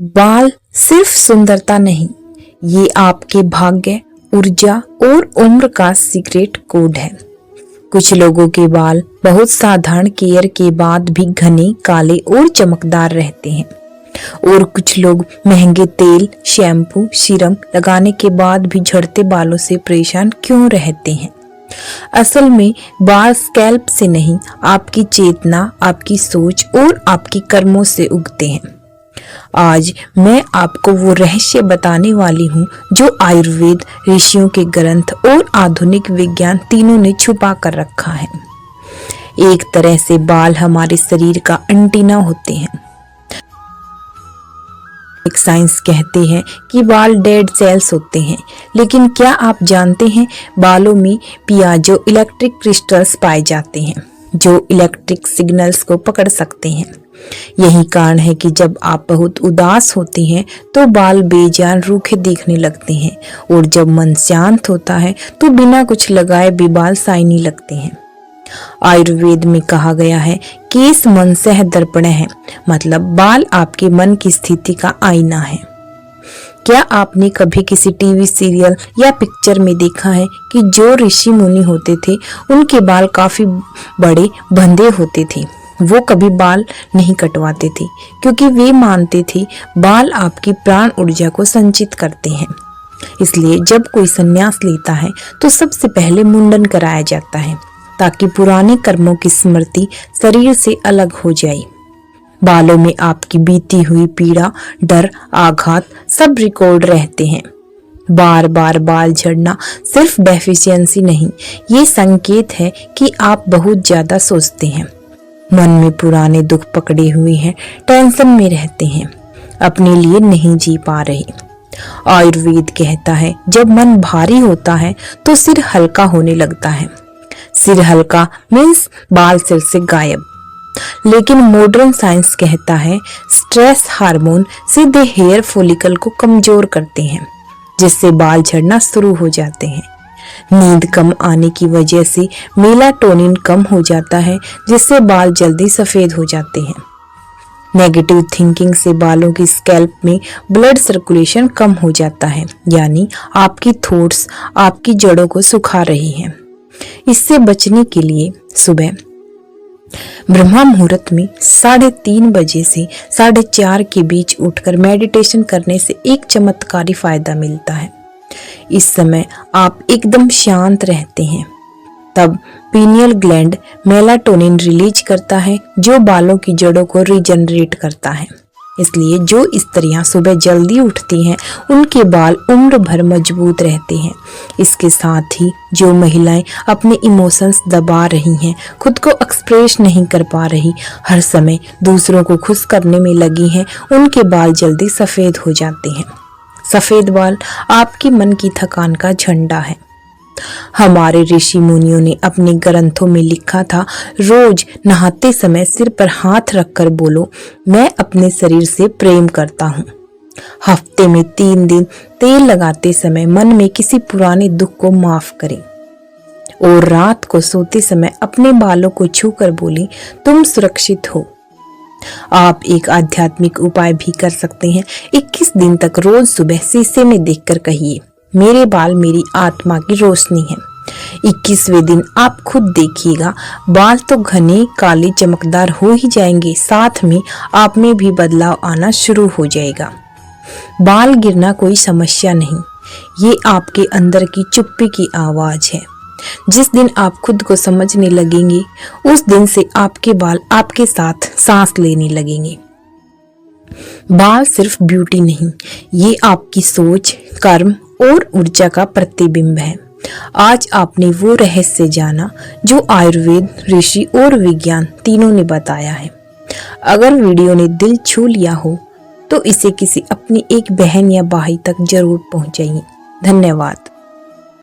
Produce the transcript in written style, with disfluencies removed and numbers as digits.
बाल सिर्फ सुंदरता नहीं, ये आपके भाग्य, ऊर्जा और उम्र का सीक्रेट कोड है। कुछ लोगों के बाल बहुत साधारण केयर के बाद भी घने, काले और चमकदार रहते हैं और कुछ लोग महंगे तेल, शैम्पू, सीरम लगाने के बाद भी झड़ते बालों से परेशान क्यों रहते हैं। असल में बाल स्कैल्प से नहीं, आपकी चेतना, आपकी सोच और आपके कर्मों से उगते हैं। आज मैं आपको वो रहस्य बताने वाली हूँ जो आयुर्वेद, ऋषियों के ग्रंथ और आधुनिक विज्ञान तीनों ने छुपा कर रखा है। एक तरह से बाल हमारे शरीर का एंटीना होते हैं। एक साइंस कहते हैं कि बाल डेड सेल्स होते हैं, लेकिन क्या आप जानते हैं बालों में पियाजो इलेक्ट्रिक क्रिस्टल्स पाए जाते हैं जो इलेक्ट्रिक सिग्नल्स को पकड़ सकते हैं। यही कारण है कि जब आप बहुत उदास होते हैं तो बाल बेजान रूखे दिखने लगते हैं और जब मन शांत होता है तो बिना कुछ लगाए भी बाल शाइनी लगते हैं। आयुर्वेद में कहा गया है केस मन सह दर्पण है, मतलब बाल आपके मन की स्थिति का आईना है। क्या आपने कभी किसी टीवी सीरियल या पिक्चर में देखा है कि जो ऋषि मुनि होते थे उनके बाल काफी बड़े बंधे होते थे। वो कभी बाल नहीं कटवाते थे क्योंकि वे मानते थे बाल आपकी प्राण ऊर्जा को संचित करते हैं। इसलिए जब कोई संन्यास लेता है तो सबसे पहले मुंडन कराया जाता है ताकि पुराने कर्मों की स्मृति शरीर से अलग हो जाए। बालों में आपकी बीती हुई पीड़ा, डर, आघात सब रिकॉर्ड रहते हैं। बार बार बाल झड़ना सिर्फ डेफिशिएंसी नहीं, ये संकेत है कि आप बहुत ज्यादा सोचते हैं, मन में पुराने दुख पकड़े हुए हैं, टेंशन में रहते हैं, अपने लिए नहीं जी पा रहे। आयुर्वेद कहता है जब मन भारी होता है तो सिर हल्का होने लगता है। सिर हल्का मीन्स बाल सिर से गायब। लेकिन मॉडर्न साइंस कहता है स्ट्रेस हार्मोन सीधे हेयर फॉलिकल को कमजोर करते हैं, जिससे बाल झड़ना शुरू हो जाते हैं। नींद कम आने की वजह से मेलाटोनिन कम हो जाता है, जिससे बाल जल्दी सफेद हो जाते हैं। नेगेटिव थिंकिंग से बालों की स्कैल्प में ब्लड सर्कुलेशन कम हो जाता है, यानी आपकी थॉट्स आपकी जड़ों को सुखा रही हैं। इससे बचने के लिए सुबह ब्रह्मा मुहूर्त में 3:30 बजे से 4:30 के बीच उठकर मेडिटेशन करने से एक चमत्कारी फायदा मिलता है। इस समय आप एकदम शांत रहते हैं। तब पीनियल ग्लैंड मेलाटोनिन रिलीज करता है जो बालों की जड़ों को रीजनरेट करता है। इसलिए जो स्त्रियां सुबह जल्दी उठती हैं उनके बाल उम्र भर मजबूत रहते हैं। इसके साथ ही जो महिलाएं अपने इमोशंस दबा रही हैं, खुद को एक्सप्रेस नहीं कर पा रही, हर समय दूसरों को खुश करने में लगी हैं, उनके बाल जल्दी सफेद हो जाते हैं। सफेद बाल आपके मन की थकान का झंडा है। हमारे ऋषि मुनियों ने अपने ग्रंथों में लिखा था, रोज नहाते समय सिर पर हाथ रखकर बोलो, मैं अपने शरीर से प्रेम करता हूँ। हफ्ते में 3 दिन तेल लगाते समय मन में किसी पुराने दुख को माफ करें और रात को सोते समय अपने बालों को छूकर बोले, तुम सुरक्षित हो। आप एक आध्यात्मिक उपाय भी कर सकते हैं। 21 दिन तक रोज सुबह शीशे में देखकर कहिए, मेरे बाल मेरी आत्मा की रोशनी है। 21वें दिन आप खुद देखिएगा, बाल तो घने, काले, चमकदार हो ही जाएंगे, साथ में आप में भी बदलाव आना शुरू हो जाएगा। बाल गिरना कोई समस्या नहीं, ये आपके अंदर की चुप्पी की आवाज है। जिस दिन आप खुद को समझने लगेंगे, उस दिन से आपके बाल आपके साथ सांस लेने लगेंगे। बाल सिर्फ ब्यूटी नहीं, ये आपकी सोच, कर्म और ऊर्जा का प्रतिबिंब है। आज आपने वो रहस्य जाना जो आयुर्वेद, ऋषि और विज्ञान तीनों ने बताया है। अगर वीडियो ने दिल छू लिया हो तो इसे किसी अपनी एक बहन या भाई तक जरूर पहुंचाइए। धन्यवाद।